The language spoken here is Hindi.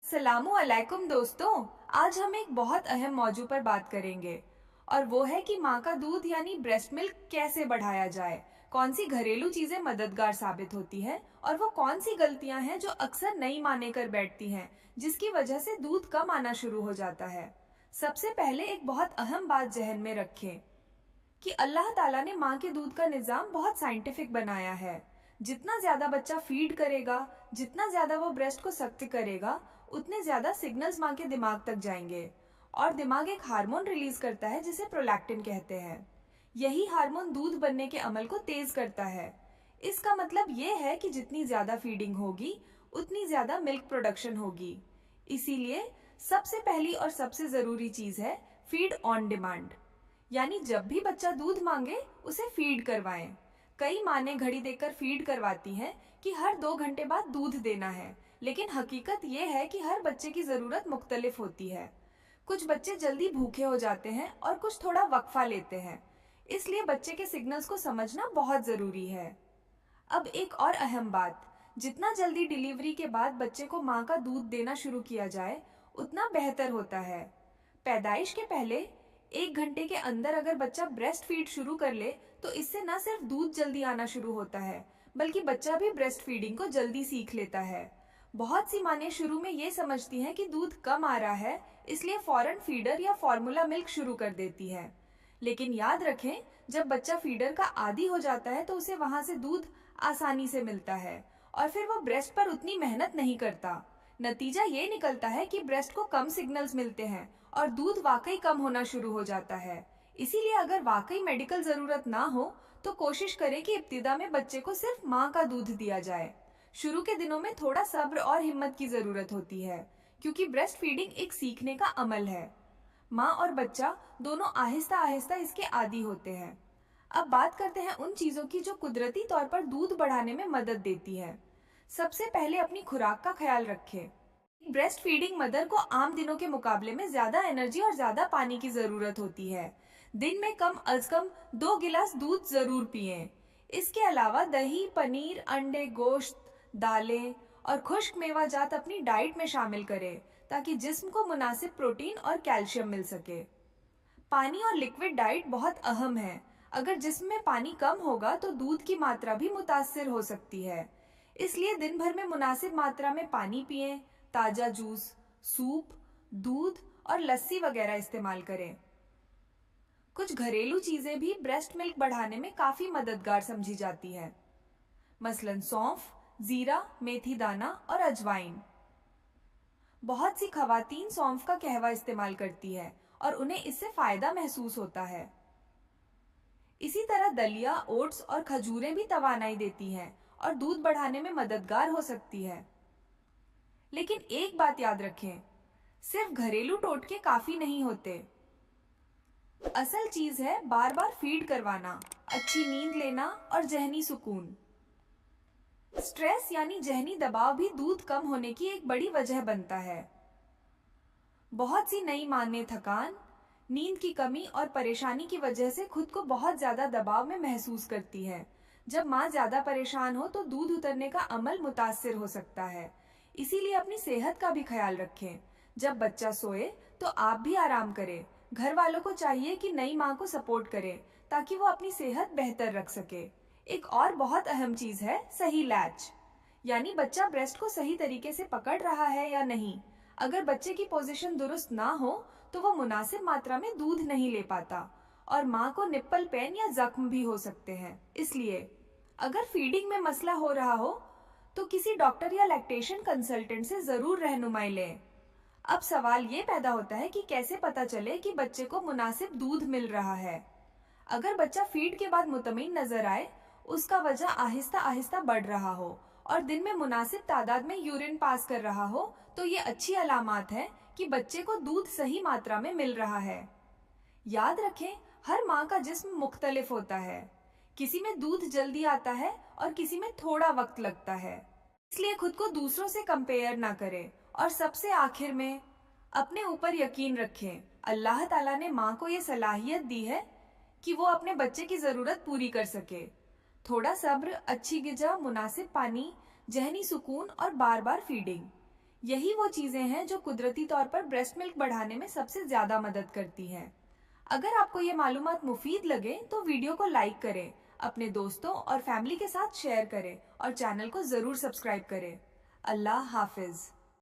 सलामु अलैकुम दोस्तों। आज हम एक बहुत अहम मौजू पर बात करेंगे और वो है कि माँ का दूध यानी ब्रेस्ट मिल्क कैसे बढ़ाया जाए। कौन सी घरेलू चीजें मददगार साबित होती है और वो कौन सी गलतियां हैं जो अक्सर नहीं माने कर बैठती हैं, जिसकी वजह से दूध कम आना शुरू हो जाता है। सबसे पहले एक बहुत अहम बात जहन में रखें कि अल्लाह ताला ने माँ के दूध का निजाम बहुत साइंटिफिक बनाया है। जितना ज्यादा बच्चा फीड करेगा, जितना ज्यादा वो ब्रेस्ट को सख्त करेगा, उतने ज्यादा सिग्नल्स माँ के दिमाग तक जाएंगे और दिमाग एक हार्मोन रिलीज करता है जिसे प्रोलैक्टिन कहते हैं। यही हार्मोन दूध बनने के अमल को तेज करता है। इसका मतलब ये है कि जितनी ज्यादा फीडिंग होगी उतनी ज्यादा मिल्क प्रोडक्शन होगी। इसीलिए सबसे पहली और सबसे जरूरी चीज है फीड ऑन डिमांड, यानी जब भी बच्चा दूध मांगे उसे फीड करवाएं। कई माँ घड़ी देखकर फीड करवाती हैं कि हर 2 घंटे बाद दूध देना है, लेकिन हकीकत ये है कि हर बच्चे की जरूरत मुख्तलिफ होती है। कुछ बच्चे जल्दी भूखे हो जाते हैं और कुछ थोड़ा वक्फा लेते हैं, इसलिए बच्चे के सिग्नल्स को समझना बहुत जरूरी है। अब एक और अहम बात, जितना जल्दी डिलीवरी के बाद बच्चे को माँ का दूध देना शुरू किया जाए उतना बेहतर होता है। पैदाइश के पहले 1 घंटे के अंदर अगर बच्चा ब्रेस्ट फीड शुरू कर ले तो इससे न सिर्फ दूध जल्दी आना शुरू होता है, बल्कि बच्चा भी ब्रेस्ट फीडिंग को जल्दी सीख लेता है। बहुत सी माँ शुरू में ये समझती हैं कि दूध कम आ रहा है, इसलिए फौरन फीडर या फॉर्मूला मिल्क शुरू कर देती है। लेकिन याद रखें, जब बच्चा फीडर का आदी हो जाता है तो उसे वहां से दूध आसानी से मिलता है और फिर वो ब्रेस्ट पर उतनी मेहनत नहीं करता। नतीजा ये निकलता है कि ब्रेस्ट को कम सिग्नल्स मिलते हैं और दूध वाकई कम होना शुरू हो जाता है। इसीलिए अगर वाकई मेडिकल जरूरत ना हो तो कोशिश करें कि इब्तिदा में बच्चे को सिर्फ माँ का दूध दिया जाए। शुरू के दिनों में थोड़ा सब्र और हिम्मत की जरूरत होती है, क्योंकि ब्रेस्ट फीडिंग एक सीखने का अमल है। माँ और बच्चा दोनों आहिस्ता आहिस्ता इसके आदी होते हैं। अब बात करते हैं उन चीजों की जो कुदरती तौर पर दूध बढ़ाने में मदद देती है। सबसे पहले अपनी खुराक का ख्याल रखें। ब्रेस्ट फीडिंग मदर को आम दिनों के मुकाबले में ज्यादा एनर्जी और ज्यादा पानी की जरूरत होती है। दिन में कम अज कम 2 गिलास दूध जरूर पिएं। इसके अलावा दही, पनीर, अंडे, गोश्त, दालें और खुश्क मेवाजात अपनी डाइट में शामिल करें ताकि जिस्म को मुनासिब प्रोटीन और कैल्शियम मिल सके। पानी और लिक्विड डाइट बहुत अहम है। अगर जिस्म में पानी कम होगा तो दूध की मात्रा भी मुतासिर हो सकती है। इसलिए दिन भर में मुनासिब मात्रा में पानी पिएं, ताजा जूस, सूप, दूध और लस्सी वगैरह इस्तेमाल करें। कुछ घरेलू चीजें भी ब्रेस्ट मिल्क बढ़ाने में काफी मददगार समझी जाती है, मसलन सौंफ, जीरा, मेथी दाना और अजवाइन। बहुत सी खवातीन सौंफ का कहवा इस्तेमाल करती है और उन्हें इससे फायदा महसूस होता है। इसी तरह दलिया, ओट्स और खजूरें भी तवानाई देती हैं और दूध बढ़ाने में मददगार हो सकती है। लेकिन एक बात याद रखें, सिर्फ घरेलू टोटके काफी नहीं होते। असल चीज है बार बार फीड करवाना, अच्छी नींद लेना और जहनी सुकून। स्ट्रेस यानी जहनी दबाव भी दूध कम होने की एक बड़ी वजह बनता है। बहुत सी नई मां ने थकान, नींद की कमी और परेशानी की वजह से खुद को बहुत ज्यादा दबाव में महसूस करती है। जब माँ ज्यादा परेशान हो तो दूध उतरने का अमल मुतासिर हो सकता है। इसीलिए अपनी सेहत का भी ख्याल रखें। जब बच्चा सोए तो आप भी आराम करें। घर वालों को चाहिए कि नई माँ को सपोर्ट करें ताकि वो अपनी सेहत बेहतर रख सके। एक और बहुत अहम चीज है सही लैच, यानी बच्चा ब्रेस्ट को सही तरीके से पकड़ रहा है या नहीं। अगर बच्चे की पोजीशन दुरुस्त ना हो तो वो मुनासिब मात्रा में दूध नहीं ले पाता और माँ को निप्पल पेन या जख्म भी हो सकते हैं। इसलिए अगर फीडिंग में मसला हो रहा हो तो किसी डॉक्टर या लैक्टेशन कंसल्टेंट से जरूर रहनुमाई लें। अब सवाल ये पैदा होता है कि कैसे पता चले कि बच्चे को मुनासिब दूध मिल रहा है। अगर बच्चा फीड के बाद मुतमईन नजर आए, उसका वजन आहिस्ता आहिस्ता बढ़ रहा हो और दिन में मुनासिब तादाद में यूरिन पास कर रहा हो, तो ये अच्छी अलामत है कि बच्चे को दूध सही मात्रा में मिल रहा है। याद रखें, हर माँ का जिस्म मुख्तलिफ होता है। किसी में दूध जल्दी आता है और किसी में थोड़ा वक्त लगता है। इसलिए खुद को दूसरों से कंपेयर ना करें और सबसे आखिर में अपने ऊपर यकीन रखें। अल्लाह ताला ने माँ को ये सलाहियत दी है कि वो अपने बच्चे की जरूरत पूरी कर सके। थोड़ा सब्र, अच्छी गिजा, मुनासिब पानी, जहनी सुकून और बार बार फीडिंग, यही वो चीजें हैं जो कुदरती तौर पर ब्रेस्ट मिल्क बढ़ाने में सबसे ज्यादा मदद करती हैं। अगर आपको ये मालूमात मुफीद लगे तो वीडियो को लाइक करें, अपने दोस्तों और फैमिली के साथ शेयर करें और चैनल को जरूर सब्सक्राइब करें। अल्लाह हाफिज।